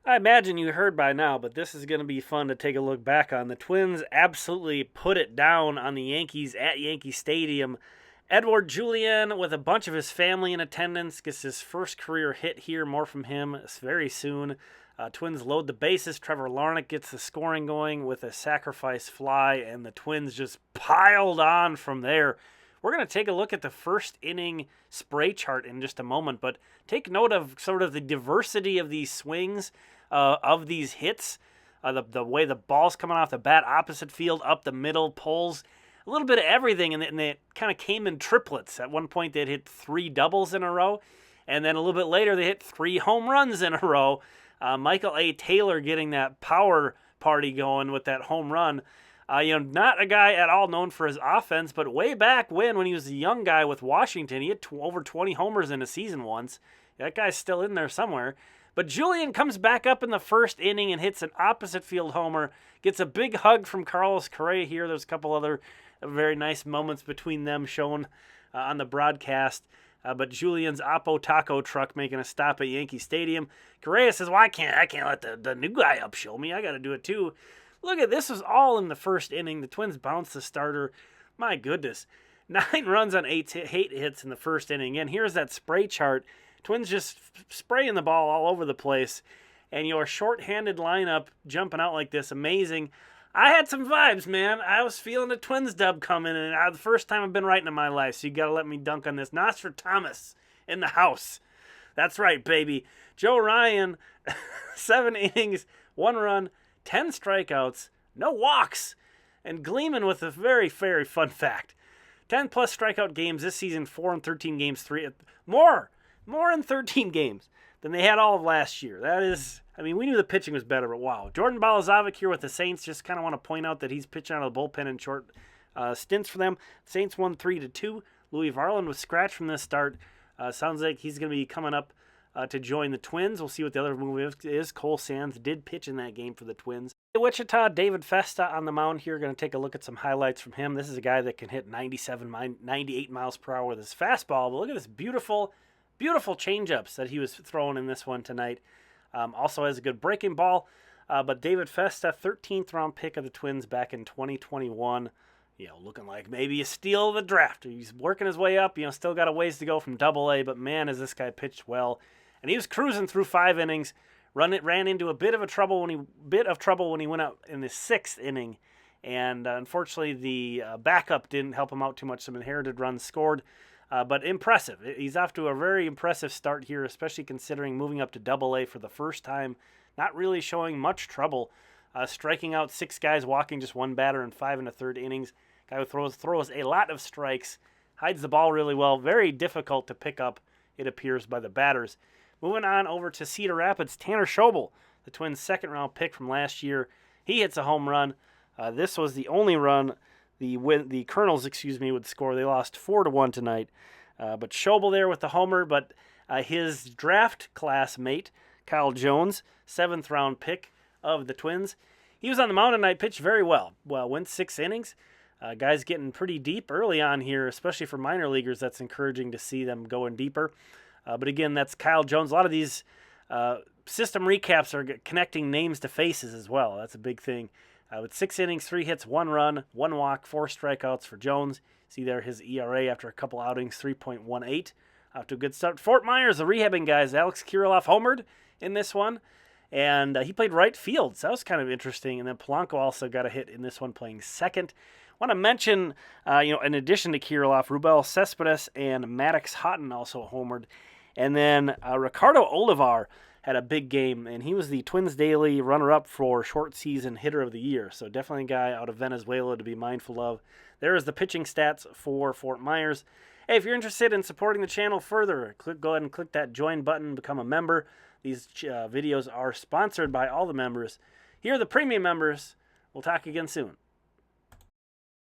I imagine you heard by now, but this is going to be fun to take a look back on. The Twins absolutely put it down on the Yankees at Yankee Stadium. Edouard Julien, with a bunch of his family in attendance, gets his first career hit here. More from him very soon. Twins load the bases. Trevor Larnach gets the scoring going with a sacrifice fly, and the Twins just piled on from there. We're going to take a look at the first inning spray chart in just a moment, but take note of sort of the diversity of these swings, of these hits, the way the ball's coming off the bat, opposite field, up the middle, pulls, a little bit of everything, and they kind of came in triplets. At one point, they'd hit 3 doubles in a row, and then a little bit later, they hit 3 home runs in a row. Michael A. Taylor getting that power party going with that home run. Not a guy at all known for his offense, but way back when he was a young guy with Washington, he had over 20 homers in a season once. That guy's still in there somewhere. But Julien comes back up in the first inning and hits an opposite field homer, gets a big hug from Carlos Correa here. There's a couple other very nice moments between them shown on the broadcast. But Julian's Oppo Taco truck making a stop at Yankee Stadium. Correa says, well, I can't let the new guy up show me. I got to do it too. Look at this, was all in the first inning. The Twins bounced the starter. My goodness. 9 runs on 8 hits in the first inning. And here's that spray chart. Twins just spraying the ball all over the place. And your short-handed lineup jumping out like this, amazing. I had some vibes, man. I was feeling a Twins dub coming, and the first time I've been writing in my life, so you got to let me dunk on this. Nostradamus in the house. That's right, baby. Joe Ryan, 7 innings, 1 run, 10 strikeouts, no walks, and gleaming with a very, very fun fact. 10-plus strikeout games this season, 4 in 13 games, 3 more in 13 games than they had all of last year. That is, we knew the pitching was better, but wow. Jordan Balazovic here with the Saints. Just kind of want to point out that he's pitching out of the bullpen in short stints for them. Saints won 3-2. Louis Varland was scratched from this start. Sounds like he's going to be coming up to join the Twins. We'll see what the other move is. Cole Sands did pitch in that game for the Twins. Wichita, David Festa on the mound here. Going to take a look at some highlights from him. This is a guy that can hit 98 miles per hour with his fastball. But look at this beautiful changeups that he was throwing in this one tonight. Also has a good breaking ball. But David Festa, 13th round pick of the Twins back in 2021. Looking like maybe a steal of the draft. He's working his way up. Still got a ways to go from Double-A, but man, has this guy pitched well. And he was cruising through 5 innings. Ran into a bit of trouble when he went out in the 6th inning, and unfortunately the backup didn't help him out too much. Some inherited runs scored, but impressive. He's off to a very impressive start here, especially considering moving up to Double-A for the first time. Not really showing much trouble, striking out 6 guys, walking just 1 batter in 5 1/3 innings. Guy who throws a lot of strikes, hides the ball really well. Very difficult to pick up, it appears, by the batters. Moving on over to Cedar Rapids, Tanner Schobel, the Twins' 2nd-round pick from last year. He hits a home run. This was the only run the Colonels, would score. They lost 4-1 tonight. But Schobel there with the homer. But his draft classmate, Kyle Jones, 7th-round pick of the Twins, he was on the mound tonight, pitched very well. Went 6 innings. Guys getting pretty deep early on here, especially for minor leaguers. That's encouraging to see them going deeper. But again, that's Kyle Jones. A lot of these system recaps are connecting names to faces as well. That's a big thing. With 6 innings, 3 hits, 1 run, 1 walk, 4 strikeouts for Jones. See there his ERA after a couple outings, 3.18. Off to a good start. Fort Myers, the rehabbing guys, Alex Kirilloff homered in this one. And he played right field, so that was kind of interesting. And then Polanco also got a hit in this one, playing second. I want to mention, in addition to Kirilloff, Rubel Cespedes and Maddox Houghton also homered. And then Ricardo Olivar had a big game, and he was the Twins Daily runner-up for short season hitter of the year. So definitely a guy out of Venezuela to be mindful of. There is the pitching stats for Fort Myers. Hey, if you're interested in supporting the channel further, go ahead and click that join button, become a member. These videos are sponsored by all the members. Here are the premium members. We'll talk again soon.